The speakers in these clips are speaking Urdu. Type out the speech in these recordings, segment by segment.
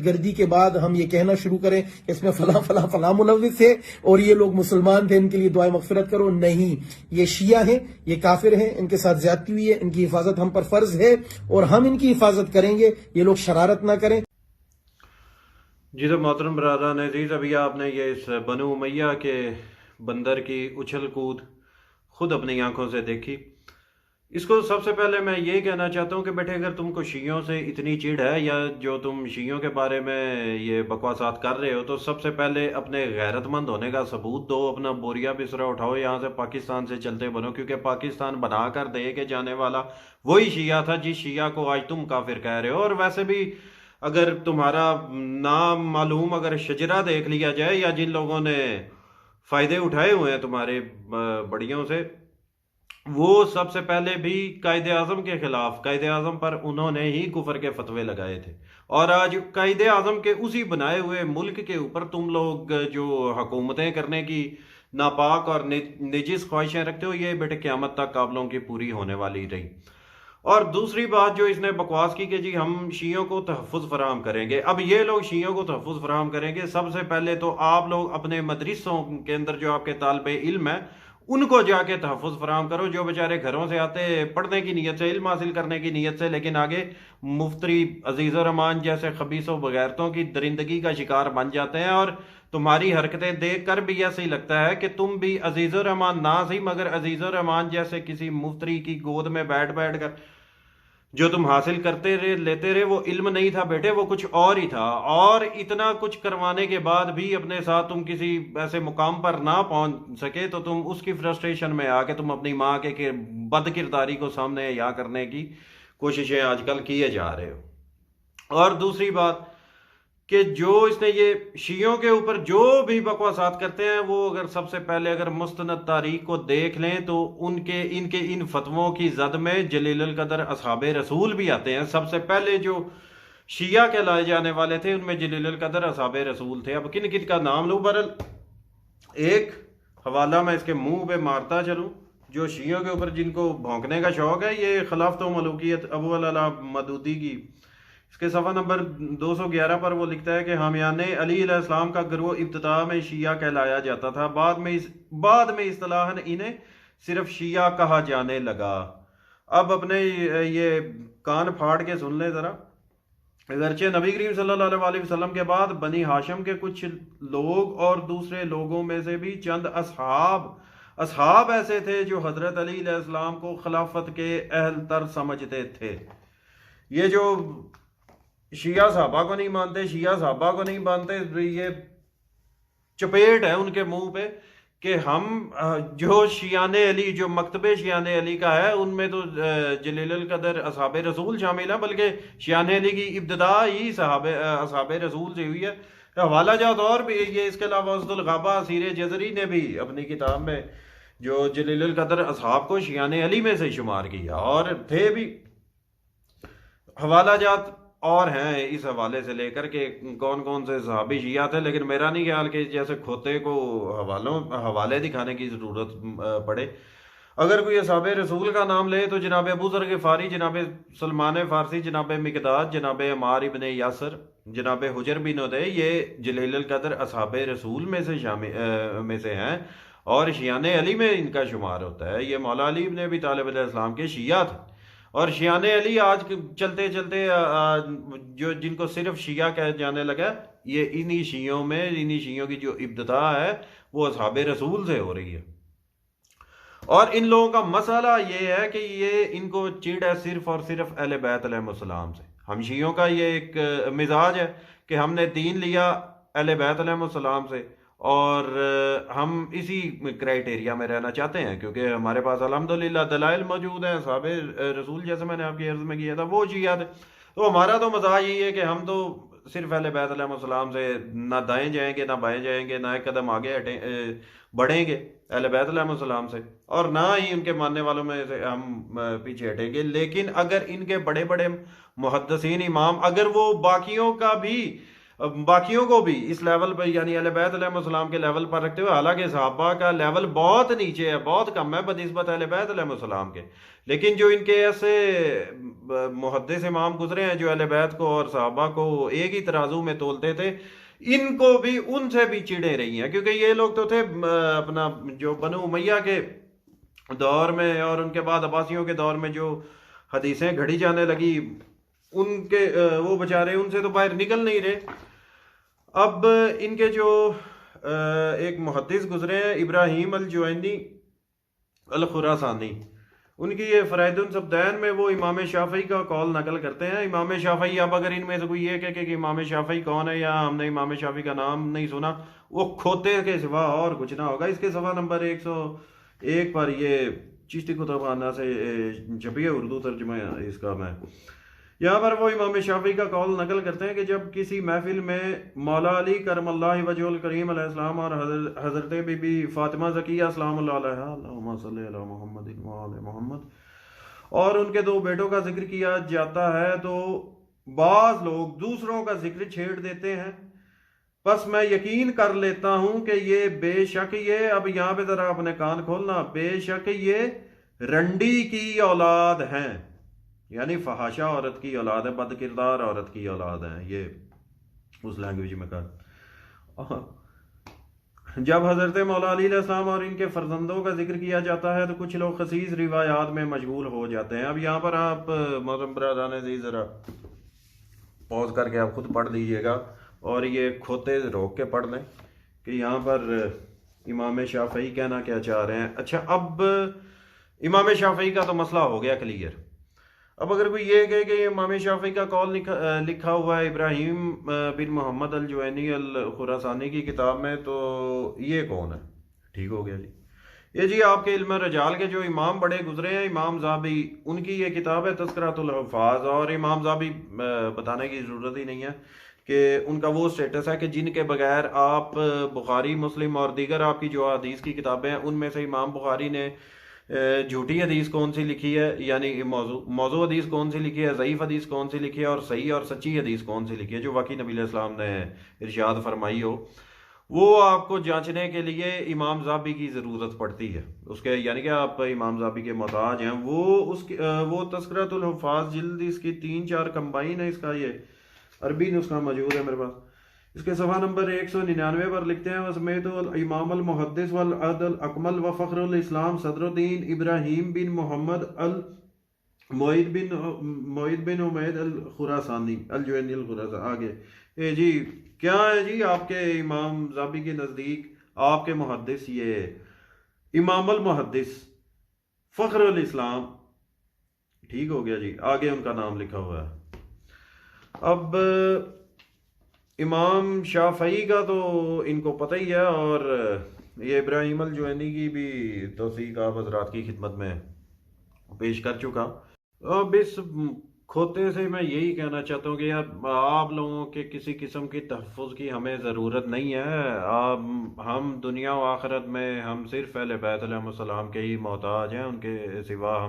دہشت گردی کے بعد ہم یہ کہنا شروع کریں اس میں فلاں فلاں فلاں ملوث ہے اور یہ لوگ مسلمان تھے ان کے لیے دعائیں مغفرت کرو، نہیں، یہ شیعہ ہیں، یہ کافر ہیں، ان کے ساتھ زیادتی ہوئی ہے، ان کی حفاظت ہم پر فرض ہے اور ہم ان کی حفاظت کریں گے، یہ لوگ شرارت نہ کریں۔ جی تو محترم برادران عزیز، ابھی آپ نے یہ اس بنو امیہ کے بندر کی اچھل کود خود اپنی آنکھوں سے دیکھی۔ اس کو سب سے پہلے میں یہ کہنا چاہتا ہوں کہ بیٹے اگر تم کو شیعوں سے اتنی چڑ ہے یا جو تم شیعوں کے بارے میں یہ بکواسات کر رہے ہو تو سب سے پہلے اپنے غیرت مند ہونے کا ثبوت دو، اپنا بوریا بسرا اٹھاؤ، یہاں سے پاکستان سے چلتے بنو، کیونکہ پاکستان بنا کر دے کے جانے والا وہی شیعہ تھا جس شیعہ کو آج تم کافر کہہ رہے ہو۔ اور ویسے بھی اگر تمہارا نام معلوم اگر شجرہ دیکھ لیا جائے یا جن لوگوں نے فائدے اٹھائے ہوئے ہیں تمہارے بڑیوں سے، وہ سب سے پہلے بھی قائد اعظم کے خلاف، قائد اعظم پر انہوں نے ہی کفر کے فتوے لگائے تھے، اور آج قائد اعظم کے اسی بنائے ہوئے ملک کے اوپر تم لوگ جو حکومتیں کرنے کی ناپاک اور نجس خواہشیں رکھتے ہو، یہ بیٹے قیامت تک قابلوں کی پوری ہونے والی رہی۔ اور دوسری بات جو اس نے بکواس کی کہ جی ہم شیعوں کو تحفظ فراہم کریں گے، اب یہ لوگ شیعوں کو تحفظ فراہم کریں گے، سب سے پہلے تو آپ لوگ اپنے مدرسوں کے اندر جو آپ کے طالب علم ہیں ان کو جا کے تحفظ فراہم کرو، جو بیچارے گھروں سے آتے پڑھنے کی نیت سے، علم حاصل کرنے کی نیت سے، لیکن آگے مفتری عزیز الرحمان جیسے خبیث و بغیرتوں کی درندگی کا شکار بن جاتے ہیں۔ اور تمہاری حرکتیں دیکھ کر بھی ایسے ہی لگتا ہے کہ تم بھی عزیز الرحمان نہ صحیح مگر عزیز الرحمان جیسے کسی مفتری کی گود میں بیٹھ بیٹھ کر جو تم حاصل کرتے رہے لیتے رہے، وہ علم نہیں تھا بیٹے، وہ کچھ اور ہی تھا۔ اور اتنا کچھ کروانے کے بعد بھی اپنے ساتھ تم کسی ایسے مقام پر نہ پہنچ سکے تو تم اس کی فرسٹریشن میں آ کے تم اپنی ماں کے بد کرداری کو سامنے یا کرنے کی کوششیں آج کل کیے جا رہے ہو۔ اور دوسری بات کہ جو اس نے یہ شیعوں کے اوپر جو بھی بکواسات کرتے ہیں، وہ اگر سب سے پہلے اگر مستند تاریخ کو دیکھ لیں تو ان فتووں کی زد میں جلیل القدر اصحاب رسول بھی آتے ہیں۔ سب سے پہلے جو شیعہ کہلائے جانے والے تھے ان میں جلیل القدر اصحاب رسول تھے۔ اب کن کن کا نام لوں؟ برل ایک حوالہ میں اس کے منہ پہ مارتا چلوں، جو شیعوں کے اوپر جن کو بھونکنے کا شوق ہے، یہ خلافت و ملوکیت ابو العلا مودودی کی، اس کے صفحہ نمبر 211 پر وہ لکھتا ہے کہ حامیان علی علیہ السلام کا گروہ ابتدا میں شیعہ کہلایا جاتا تھا، بعد میں اصطلاحاً انہیں صرف شیعہ کہا جانے لگا۔ اب اپنے یہ کان پھاڑ کے سن لیں ذرا، اگرچہ نبی کریم صلی اللہ علیہ وسلم کے بعد بنی ہاشم کے کچھ لوگ اور دوسرے لوگوں میں سے بھی چند اصحاب ایسے تھے جو حضرت علی علیہ السلام کو خلافت کے اہل تر سمجھتے تھے۔ یہ جو شیعہ صحابہ کو نہیں مانتے، شیعہ صحابہ کو نہیں مانتے، یہ چپیٹ ہے ان کے منہ پہ کہ ہم جو شیعان علی، جو مکتب شیعان علی کا ہے، ان میں تو جلیل القدر اصحاب رسول شامل ہیں، بلکہ شیعان علی کی ابتدا ہی اصحاب رسول سے ہوئی ہے۔ حوالہ جات اور بھی یہ اس کے علاوہ اسد الغابہ اسیر جزری نے بھی اپنی کتاب میں جو جلیل القدر اصحاب کو شیعان علی میں سے شمار کیا، اور تھے بھی حوالہ جات اور ہیں اس حوالے سے لے کر کہ کون کون سے صحابی شیعہ تھے، لیکن میرا نہیں خیال کہ جیسے کھوتے کو حوالے دکھانے کی ضرورت پڑے۔ اگر کوئی اصحاب رسول کا نام لے تو جناب ابو ذر غفاری، جناب سلمان فارسی، جناب مقداد، جناب عمار ابن یاسر، جناب حجر بن عدی، یہ جلیل القدر اصحاب رسول میں سے ہیں اور شیعان علی میں ان کا شمار ہوتا ہے۔ یہ مولا علی ابن ابی طالب علیہ السلام کے شیعہ تھے، اور شیعان علی آج چلتے چلتے جو جن کو صرف شیعہ کہا جانے لگا، یہ انہی شیعوں کی جو ابتدا ہے وہ اصحاب رسول سے ہو رہی ہے۔ اور ان لوگوں کا مسئلہ یہ ہے کہ یہ ان کو چڑ ہے صرف اور صرف اہل بیت علیہ السلام سے۔ ہم شیعوں کا یہ ایک مزاج ہے کہ ہم نے دین لیا اہل بیت علیہ السلام سے، اور ہم اسی کرائیٹیریا میں رہنا چاہتے ہیں، کیونکہ ہمارے پاس الحمدللہ دلائل موجود ہیں۔ صحابہ رسول جیسے میں نے آپ کی عرض میں کیا تھا وہ شیعہ تھے، تو ہمارا تو مزاج یہی ہے کہ ہم تو صرف اہل بیت علیہ السلام سے نہ دائیں جائیں گے، نہ بائیں جائیں گے، نہ ایک قدم آگے بڑھیں گے اہل بیت علیہ السلام سے، اور نہ ہی ان کے ماننے والوں میں سے ہم پیچھے ہٹیں گے۔ لیکن اگر ان کے بڑے بڑے محدثین امام اگر وہ باقیوں کا بھی باقیوں کو بھی اس لیول پہ یعنی اہل بیت علیہ السلام کے لیول پر رکھتے ہوئے، حالانکہ صحابہ کا لیول بہت نیچے ہے، بہت کم ہے بنسبت اہل بیت علیہ السلام کے، لیکن جو ان کے ایسے محدث امام گزرے ہیں جو اہل بیت کو اور صحابہ کو ایک ہی ترازو میں تولتے تھے، ان کو بھی ان سے بھی چڑے رہی ہیں، کیونکہ یہ لوگ تو تھے اپنا جو بنو امیہ کے دور میں اور ان کے بعد عباسیوں کے دور میں جو حدیثیں گھڑی جانے لگی، ان کے وہ بچارے ان سے تو باہر نکل نہیں رہے۔ اب ان کے جو ایک محدث گزرے ہیں ابراہیم الجوینی الخراسانی، ان کی یہ فرائد الصبدین میں وہ امام شافعی کا قول نقل کرتے ہیں۔ امام شافعی، اب اگر ان میں سے کوئی یہ کہ امام شافعی کون ہے یا ہم نے امام شافعی کا نام نہیں سنا، وہ کھوتے کے سوا اور کچھ نہ ہوگا۔ اس کے صفحہ نمبر 101 پر یہ چشتی کتابخانہ سے چھپی ہے، اردو ترجمہ اس کا میں یہاں پر وہ امام شافعی کا قول نقل کرتے ہیں کہ جب کسی محفل میں مولا علی کرم اللہ وجہ الکریم علیہ السلام اور حضرت بی بی فاطمہ زکیہ السلام اللہ علیہ اللہم صلی علی محمد وعلی محمد اور ان کے دو بیٹوں کا ذکر کیا جاتا ہے تو بعض لوگ دوسروں کا ذکر چھیڑ دیتے ہیں، بس میں یقین کر لیتا ہوں کہ یہ بے شک یہ، اب یہاں پہ ذرا اپنے کان کھولنا، بے شک یہ رنڈی کی اولاد ہیں، یعنی فحاشہ عورت کی اولاد ہے، بد کردار عورت کی اولاد ہے، یہ اس لینگویج میں کہا۔ جب حضرت مولا علی علیہ السلام اور ان کے فرزندوں کا ذکر کیا جاتا ہے تو کچھ لوگ خصیص روایات میں مشغول ہو جاتے ہیں۔ اب یہاں پر آپ محترم برادران عزیز ذرا پوز کر کے آپ خود پڑھ لیجئے گا اور یہ کھوتے روک کے پڑھ لیں کہ یہاں پر امام شافعی کہنا کیا چاہ رہے ہیں۔ اچھا، اب امام شافعی کا تو مسئلہ ہو گیا کلیئر۔ اب اگر کوئی یہ کہے کہ امام شافعی کا قول لکھا ہوا ہے ابراہیم بن محمد الجوینی الخراسانی کی کتاب میں، تو یہ کون ہے؟ ٹھیک ہو گیا جی، یہ جی آپ کے علم رجال کے جو امام بڑے گزرے ہیں، امام ذہبی، ان کی یہ کتاب ہے تذکرۃ الحفاظ، اور امام ذہبی بتانے کی ضرورت ہی نہیں ہے کہ ان کا وہ سٹیٹس ہے کہ جن کے بغیر آپ بخاری، مسلم اور دیگر آپ کی جو حدیث کی کتابیں ہیں ان میں سے امام بخاری نے جھوٹی حدیث کون سی لکھی ہے، یعنی موضوع حدیث کون سی لکھی ہے، ضعیف حدیث کون سی لکھی ہے، اور صحیح اور سچی حدیث کون سی لکھی ہے جو واقعی نبی علیہ السلام نے ارشاد فرمائی ہو، وہ آپ کو جانچنے کے لیے امام ذہبی کی ضرورت پڑتی ہے اس کے، یعنی کہ آپ امام ذہبی کے محتاج ہیں۔ وہ تذکرۃ الحفاظ جلد اس کی 3-4 کمبائن ہے، اس کا یہ عربی نسخہ موجود ہے میرے پاس، اس کے صفحہ نمبر 199 پر لکھتے ہیں وسمیت الامام المحدث والعدل الاکمل وفخر الاسلام صدر الدین ابراہیم بن محمد المعید بن عمید الخراسانی الجوینی الخراسانی۔ آگے جی کیا ہے جی آپ کے امام ذہبی کے نزدیک آپ کے محدث یہ امام المحدث فخر الاسلام، ٹھیک ہو گیا جی، آگے ان کا نام لکھا ہوا ہے۔ اب امام شافعی کا تو ان کو پتہ ہی ہے، اور یہ ابراہیم الجوینی کی بھی توثیق آپ حضرات کی خدمت میں پیش کر چکا۔ اب اس کھوتے سے میں یہی کہنا چاہتا ہوں کہ یار آپ لوگوں کے کسی قسم کی تحفظ کی ہمیں ضرورت نہیں ہے، ہم دنیا و آخرت میں ہم صرف اہل بیت علیہ السلام کے ہی محتاج ہیں، ان کے سوا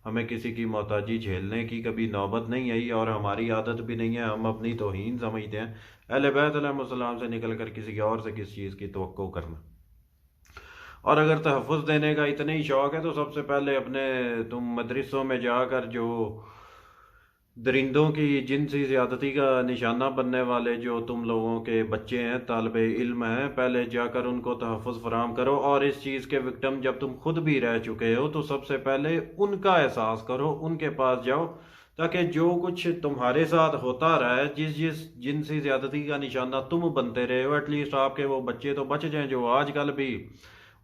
ہمیں کسی کی محتاجی جھیلنے کی کبھی نوبت نہیں آئی، اور ہماری عادت بھی نہیں ہے، ہم اپنی توہین سمجھتے ہیں اہل بیت علیہ السلام سے نکل کر کسی اور سے کس چیز کی توقع کرنا۔ اور اگر تحفظ دینے کا اتنا ہی شوق ہے تو سب سے پہلے اپنے تم مدرسوں میں جا کر جو درندوں کی جنسی زیادتی کا نشانہ بننے والے جو تم لوگوں کے بچے ہیں، طالب علم ہیں، پہلے جا کر ان کو تحفظ فراہم کرو، اور اس چیز کے وکٹم جب تم خود بھی رہ چکے ہو تو سب سے پہلے ان کا احساس کرو، ان کے پاس جاؤ، تاکہ جو کچھ تمہارے ساتھ ہوتا رہا ہے، جس جنسی زیادتی کا نشانہ تم بنتے رہے ہو، ایٹ لیسٹ آپ کے وہ بچے تو بچ جائیں جو آج کل بھی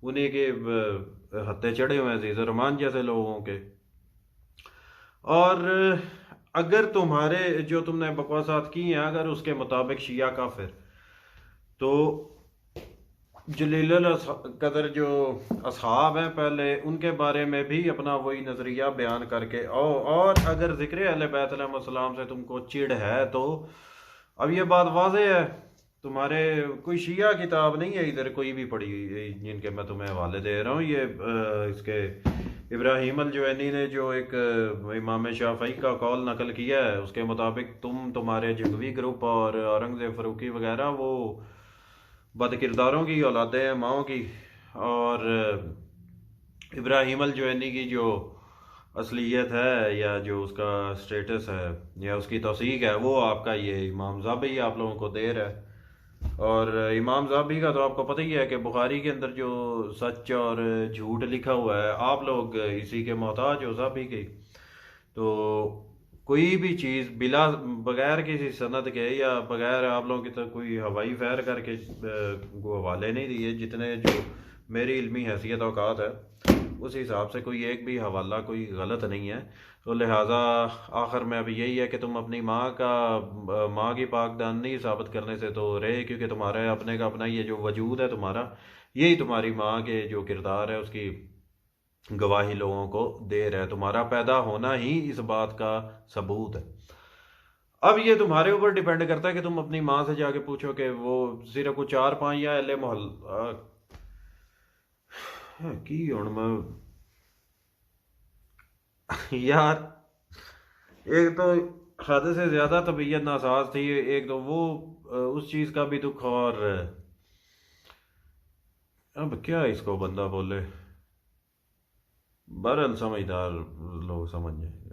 انہیں کے ہتھے چڑھے ہوئے ہیں عزیز الرحمان جیسے لوگوں کے۔ اور اگر تمہارے جو تم نے بکواسات کی ہیں اگر اس کے مطابق شیعہ کافر، تو جلیل القدر جو اصحاب ہیں پہلے ان کے بارے میں بھی اپنا وہی نظریہ بیان کر کے اور اگر ذکر اہل بیت علیہ السلام سے تم کو چڑ ہے تو اب یہ بات واضح ہے تمہارے کوئی شیعہ کتاب نہیں ہے ادھر کوئی بھی پڑھی جن کے میں تمہیں حوالے دے رہا ہوں؟ یہ اس کے ابراہیم الجوینی نے جو ایک امام شافعی کا قول نقل کیا ہے، اس کے مطابق تمہارے جنگوی گروپ اور اورنگزیب فاروقی وغیرہ وہ بد کرداروں کی اولادیں ہیں، ماؤں کی، اور ابراہیم الجوینی کی جو اصلیت ہے یا جو اس کا سٹیٹس ہے یا اس کی توثیق ہے، وہ آپ کا یہ امام زابی آپ لوگوں کو دے رہا ہے۔ اور امام زابی کا تو آپ کو پتہ ہی ہے کہ بخاری کے اندر جو سچ اور جھوٹ لکھا ہوا ہے، آپ لوگ اسی کے محتاج ہو زابی کی۔ تو کوئی بھی چیز بغیر کسی سند کے یا بغیر آپ لوگوں کی طرف کوئی ہوائی فیر کر کے وہ حوالے نہیں دیے، جتنے جو میری علمی حیثیت اوقات ہے اس حساب سے کوئی ایک بھی حوالہ کوئی غلط نہیں ہے۔ تو لہٰذا آخر میں اب یہی ہے کہ تم اپنی ماں کی پاک دامنی ثابت کرنے سے تو رہے، کیونکہ تمہارے اپنے کا اپنا یہ جو وجود ہے تمہارا، یہی تمہاری ماں کے جو کردار ہے اس کی گواہی لوگوں کو دے رہا ہے، تمہارا پیدا ہونا ہی اس بات کا ثبوت ہے۔ اب یہ تمہارے اوپر ڈیپینڈ کرتا ہے کہ تم اپنی ماں سے جا کے پوچھو کہ وہ صرف کچھ 4-5 یا اہل محلہ کی ہوں میں یار، ایک تو حد سے زیادہ طبیعت ناساز تھی، ایک تو وہ اس چیز کا بھی دکھ، اور اب کیا اس کو بندہ بولے، بہرحال سمجھدار لوگ سمجھ جائیں گے۔